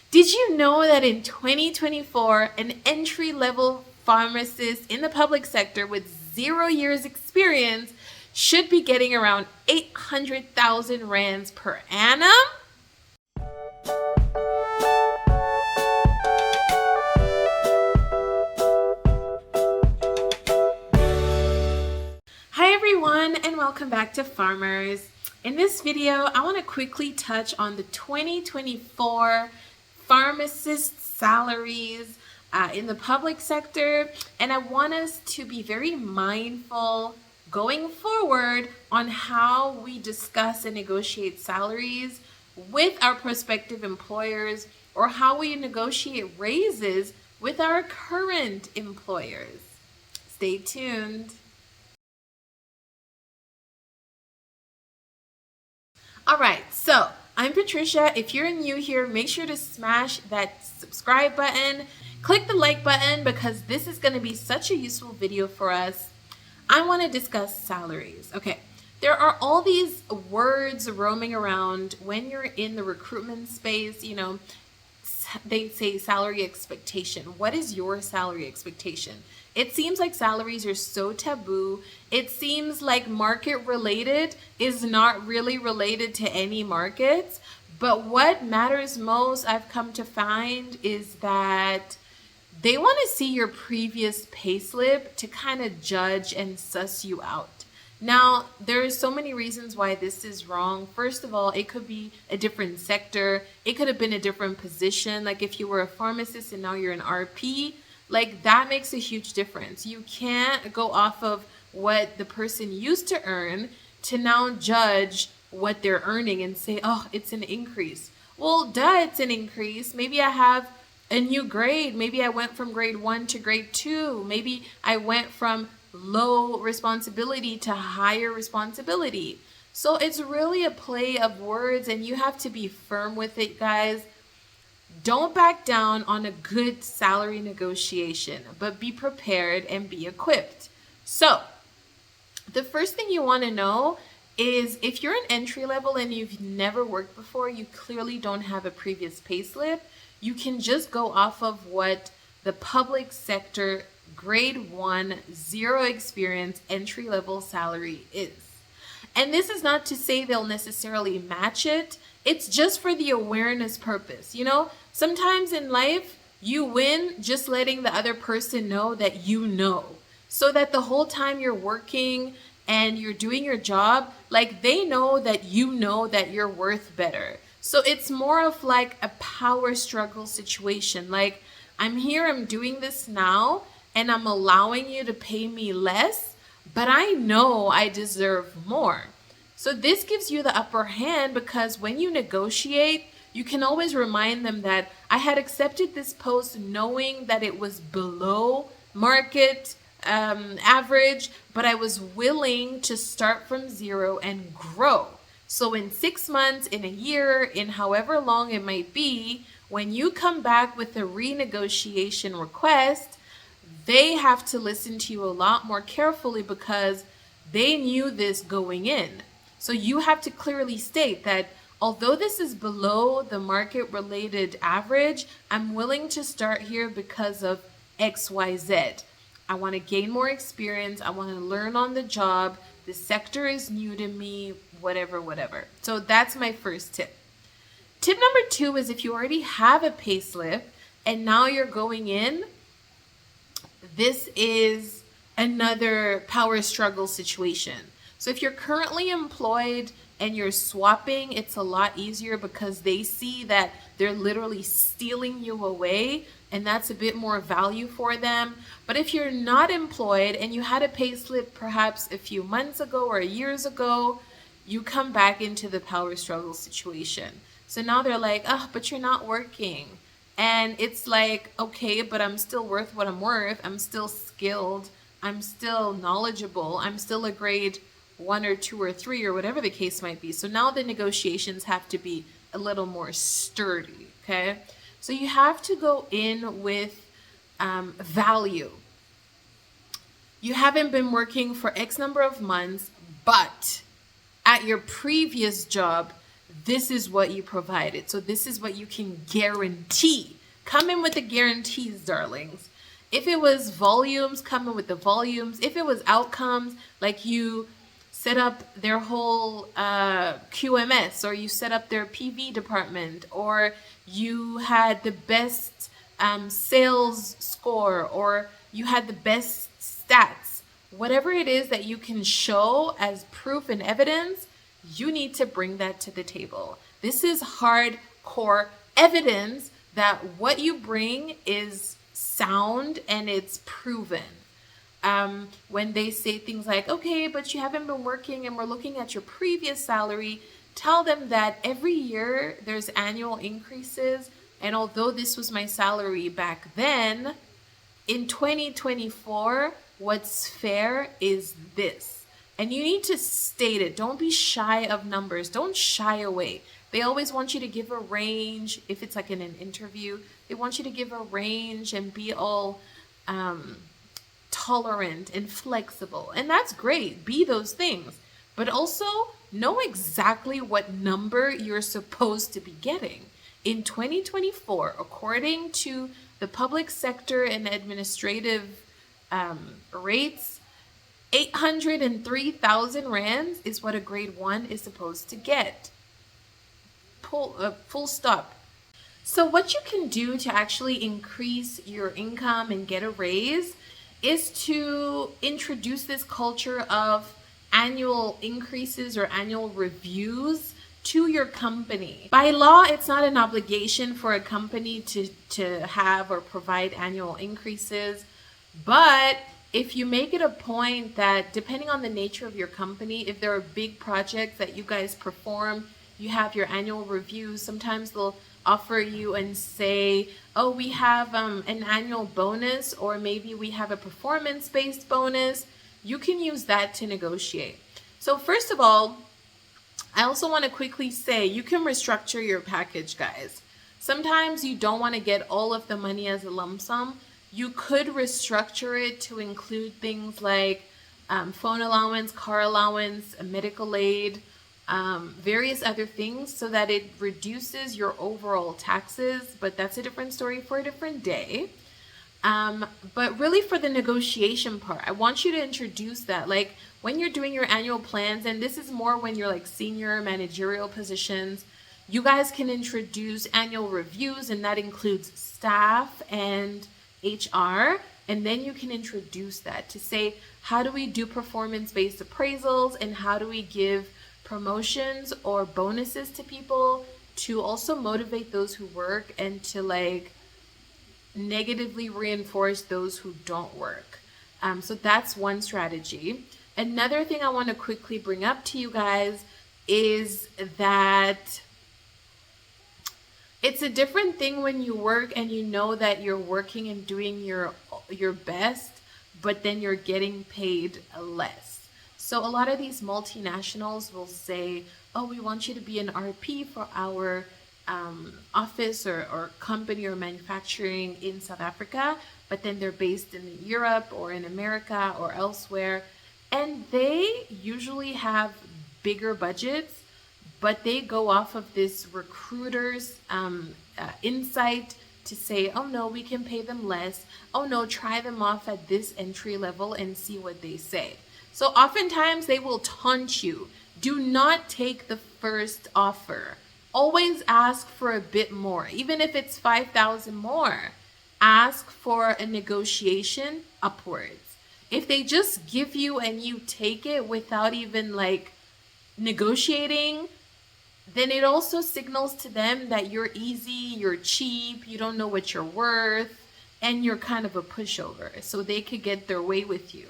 Did you know that in 2024, an entry-level pharmacist in the public sector with 0 years experience should be getting around 800,000 rands per annum? Hi everyone, and welcome back to Farmers. In this video, I want to quickly touch on the 2024 pharmacist salaries in the public sector, and I want us to be very mindful going forward on how we discuss and negotiate salaries with our prospective employers, or how we negotiate raises with our current employers. Stay tuned. All right, so I'm Patricia. If you're new here, make sure to smash that subscribe button. Click the like button because this is going to be such a useful video for us. I want to discuss salaries. Okay, there are all these words roaming around when you're in the recruitment space. They say salary expectation. What is your salary expectation? It seems like salaries are so taboo. It seems like market related is not really related to any markets. But what matters most, I've come to find, is that they want to see your previous payslip to kind of judge and suss you out. Now, there's so many reasons why this is wrong. First of all, it could be a different sector. It could have been a different position. Like if you were a pharmacist and now you're an RP, like that makes a huge difference. You can't go off of what the person used to earn to now judge what they're earning and say, oh, it's an increase. Well, duh, it's an increase. Maybe I have a new grade. Maybe I went from grade 1 to grade 2. Maybe I went from low responsibility to higher responsibility. So it's really a play of words, and you have to be firm with it, guys. Don't back down on a good salary negotiation, but be prepared and be equipped. So the first thing you want to know is if you're an entry level and you've never worked before, you clearly don't have a previous payslip, you can just go off of what the public sector grade 1, 0 experience, entry level salary is. And this is not to say they'll necessarily match it. It's just for the awareness purpose. Sometimes in life, you win just letting the other person know that you know. So that the whole time you're working and you're doing your job, like they know that you know that you're worth better. So it's more of like a power struggle situation. Like, I'm here, I'm doing this now, and I'm allowing you to pay me less, but I know I deserve more. So this gives you the upper hand because when you negotiate, you can always remind them that I had accepted this post knowing that it was below market average, but I was willing to start from 0 and grow. So in 6 months, in a year, in however long it might be, when you come back with a renegotiation request, they have to listen to you a lot more carefully because they knew this going in. So you have to clearly state that although this is below the market related average, I'm willing to start here because of XYZ. I want to gain more experience. I want to learn on the job. The sector is new to me, whatever. So that's my first tip. Tip number 2 is if you already have a payslip and now you're going in, this is another power struggle situation. So if you're currently employed and you're swapping, it's a lot easier because they see that they're literally stealing you away, and that's a bit more value for them. But if you're not employed and you had a payslip perhaps a few months ago or years ago, you come back into the power struggle situation. So now they're like, oh, but you're not working. And it's like, okay, but I'm still worth what I'm worth. I'm still skilled. I'm still knowledgeable. I'm still a grade 1 or 2 or 3 or whatever the case might be. So now the negotiations have to be a little more sturdy, okay? So you have to go in with value. You haven't been working for X number of months, but at your previous job, this is what you provided. So this is what you can guarantee. Come in with the guarantees, darlings. If it was volumes, come in with the volumes. If it was outcomes, like you set up their whole QMS, or you set up their PV department, or you had the best sales score, or you had the best stats, whatever it is that you can show as proof and evidence, you need to bring that to the table. This is hardcore evidence that what you bring is sound and it's proven. When they say things like, okay, but you haven't been working and we're looking at your previous salary, tell them that every year there's annual increases. And although this was my salary back then, in 2024, what's fair is this. And you need to state it. Don't be shy of numbers. Don't shy away. They always want you to give a range. If it's like in an interview, they want you to give a range and be all tolerant and flexible. And that's great. Be those things. But also know exactly what number you're supposed to be getting. In 2024, according to the public sector and administrative rates, 803,000 rands is what a grade 1 is supposed to get. Full stop. So what you can do to actually increase your income and get a raise is to introduce this culture of annual increases or annual reviews to your company. By law, it's not an obligation for a company to have or provide annual increases, but if you make it a point that, depending on the nature of your company, if there are big projects that you guys perform, you have your annual reviews. Sometimes they'll offer you and say, oh, we have an annual bonus, or maybe we have a performance-based bonus. You can use that to negotiate. So first of all, I also want to quickly say you can restructure your package, guys. Sometimes you don't want to get all of the money as a lump sum. You could restructure it to include things like phone allowance, car allowance, medical aid, various other things, so that it reduces your overall taxes. But that's a different story for a different day. But really, for the negotiation part, I want you to introduce that. Like when you're doing your annual plans, and this is more when you're like senior managerial positions, you guys can introduce annual reviews, and that includes staff and HR. And then you can introduce that to say, how do we do performance-based appraisals, and how do we give promotions or bonuses to people to also motivate those who work and to like negatively reinforce those who don't work. So that's one strategy. Another thing I want to quickly bring up to you guys is that it's a different thing when you work and you know that you're working and doing your best, but then you're getting paid less. So a lot of these multinationals will say, oh, we want you to be an RP for our office or company or manufacturing in South Africa, but then they're based in Europe or in America or elsewhere. And they usually have bigger budgets, but they go off of this recruiter's insight to say, oh no, we can pay them less. Oh no, try them off at this entry level and see what they say. So oftentimes they will taunt you. Do not take the first offer. Always ask for a bit more. Even if it's 5,000 more, ask for a negotiation upwards. If they just give you and you take it without even like negotiating, then it also signals to them that you're easy, you're cheap, you don't know what you're worth, and you're kind of a pushover. So they could get their way with you.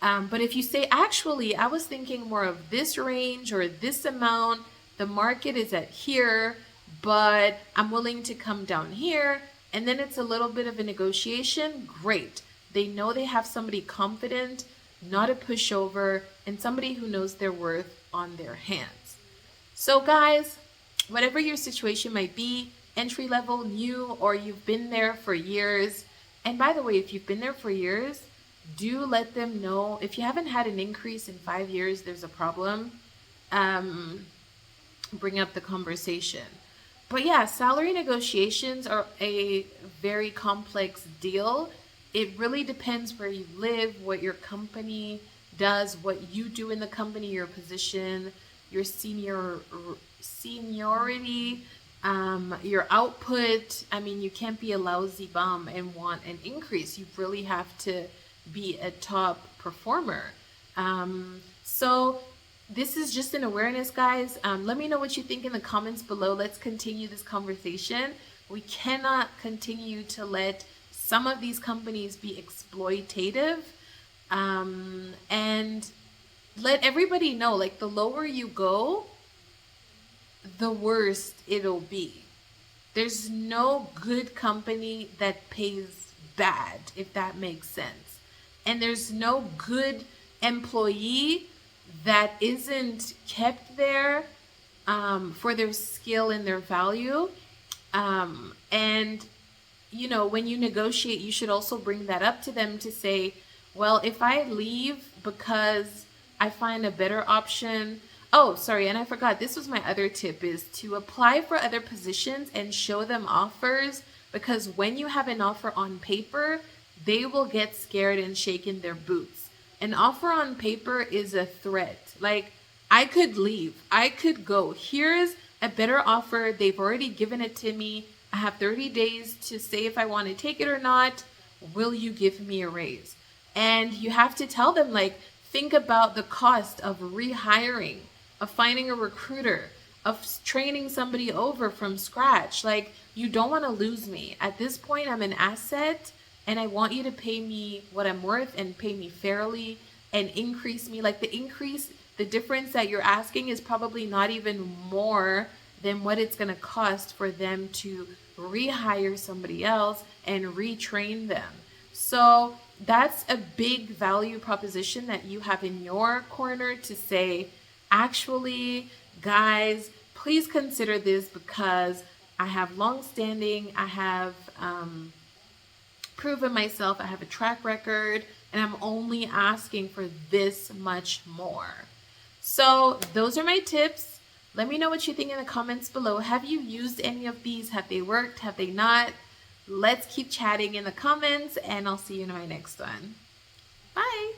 But if you say, actually, I was thinking more of this range or this amount, the market is at here, but I'm willing to come down here, and then it's a little bit of a negotiation, great. They know they have somebody confident, not a pushover, and somebody who knows their worth on their hands. So guys, whatever your situation might be, entry level, new, or you've been there for years, and by the way, if you've been there for years, do let them know. If you haven't had an increase in 5 years, there's a problem. bring up the conversation. But yeah, salary negotiations are a very complex deal. It really depends where you live, what your company does, what you do in the company, your position, your seniority, your output. I mean, you can't be a lousy bum and want an increase. You really have to be a top performer. So this is just an awareness, guys. Let me know what you think in the comments below. Let's continue this conversation. We cannot continue to let some of these companies be exploitative, and let everybody know, like, the lower you go, the worse it'll be. There's no good company that pays bad, if that makes sense. And there's no good employee that isn't kept there for their skill and their value. And, you know, when you negotiate, you should also bring that up to them to say, well, if I leave because I find a better option. Oh, sorry, and I forgot, this was my other tip, is to apply for other positions and show them offers, because when you have an offer on paper, they will get scared and shake in their boots. An offer on paper is a threat. Like, I could leave, I could go. Here's a better offer. They've already given it to me. I have 30 days to say if I want to take it or not. Will you give me a raise? And you have to tell them, like, think about the cost of rehiring, of finding a recruiter, of training somebody over from scratch. Like, you don't want to lose me. At this point, I'm an asset, and I want you to pay me what I'm worth and pay me fairly and increase me. Like, the difference that you're asking is probably not even more than what it's going to cost for them to rehire somebody else and retrain them. So that's a big value proposition that you have in your corner to say, actually, guys, please consider this, because I have long standing, I have proven myself, I have a track record, and I'm only asking for this much more. So those are my tips. Let me know what you think in the comments below. Have you used any of these? Have they worked? Have they not? Let's keep chatting in the comments, and I'll see you in my next one. Bye.